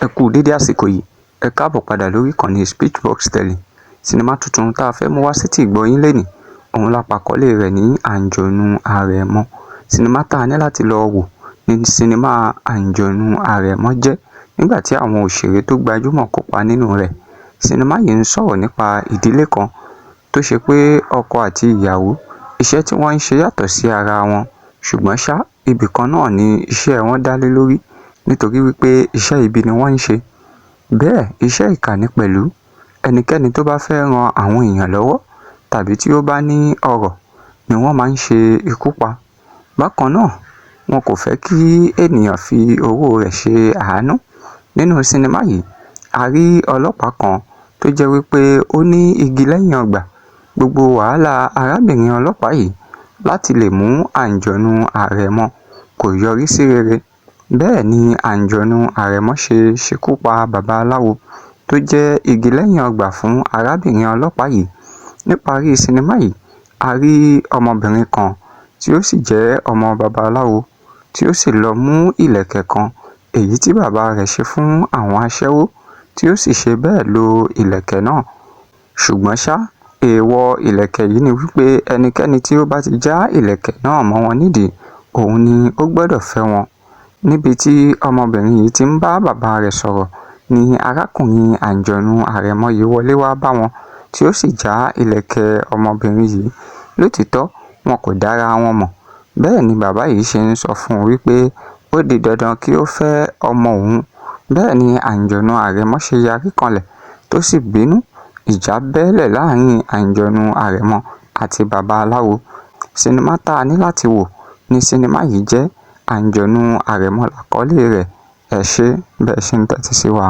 Ẹ kú dédé àsìkò yìí, ẹ káàbọ̀ padà lórí ìkànnì Speechbox Telling. Sinimá tuntun tá a fẹ́ mú wá sétí ìgbọ́ yín lénìí, òun la pàkọ́lé rẹ̀ ní Anjonu Aremo. Sinimá tá a ní láti lọ wò ní sinimá Anjonu Aremo jẹ́ nígbà tí àwọn òṣèré tó gbajúmọ̀ kópa nínú rẹ̀. Sinimá yìí ń sọ̀rọ̀ nípa ìdílé kan tó ṣe pé ọkọ àti ìyàwó iṣẹ́ tí wọ́n ń ṣe yàtọ̀ sí ara wọn, ṣùgbọ́n ṣá ibì kan náà ni iṣẹ́ wọn dá lé lórí nítorí wípé iṣẹ́ ibi ni wọ́n ń ṣe. Bẹ́ẹ̀ iṣẹ́ ìkà ni pẹ̀lú. Ẹnikẹ́ni tó bá fẹ́ ran àwọn èèyàn lọ́wọ́ tàbí tí ó bá ní ọrọ̀ ni wọ́n máa ń ṣe ikú pa. Bákan náà, wọn kò fẹ́ kí ènìyàn fi owó rẹ̀ ṣe àánú. Nínú sinimá yìí, a rí ọlọ́pàá kan tó jẹ́ wípé ó ní igi lẹ́yìn ọgbà. Gbogbo wàhálà arábìnrin ọlọ́pàá yìí láti lè mú Anjonu Aremo kò yọrí sí rere. Bẹ́ẹ̀ ni Anjonu Aremo ṣe ṣekú pa bàbá aláwo tó jẹ́ igi lẹ́yìn ọgbà fún arábìnrin ọlọ́pàá yìí. Níparí sinimá yìí, a rí ọmọbìnrin kan tí ó sì jẹ́ ọmọ bàbá aláwo tí ó sì lọ mú ìlẹ̀kẹ̀ kan èyí tí bàbá rẹ̀ ṣe fún àwọn aṣẹ́wó tí ó sì ṣe bẹ́ẹ̀ lo ìlẹ̀kẹ̀ náà. Ṣùgbọ́n ṣá, èèwọ̀ ìlẹ̀kẹ̀ yìí ni wípé ẹnikẹ́ni tí ó bá ti já ìlẹ̀kẹ̀ náà mọ́ wọn nídìí, òun ni ó gbọ́dọ̀ fẹ́ wọn. Níbi tí ọmọbìnrin yìí ti ń bá bàbá rẹ̀ sọ̀rọ̀ ni arákùnrin Anjonu Aremo yìí wọlé wá bá wọn tí ó sì já ìlẹ̀kẹ̀ ọmọbìnrin yìí. Lótìítọ́, wọn kò dára wọn mọ̀. Bẹ́ẹ̀ ni bàbá yìí ṣe ń sọ fún un wípé ó di dandan kí ó fẹ́ ọmọ òun. Bẹ́ẹ̀ ni Anjonu Aremo ṣe yarí kanlẹ̀ tó sì bínú. Ìjà bẹ́ẹ́lẹ̀ láàrin Anjonu Aremo àti bàbá aláwo. Sinimá tá a ní láti wò ní sinimá yìí jẹ́ Anjonu Aremo làkọ́lé rẹ̀. Ẹ ṣé bẹ́ẹ̀ ṣe ń tẹ́tí sí wa.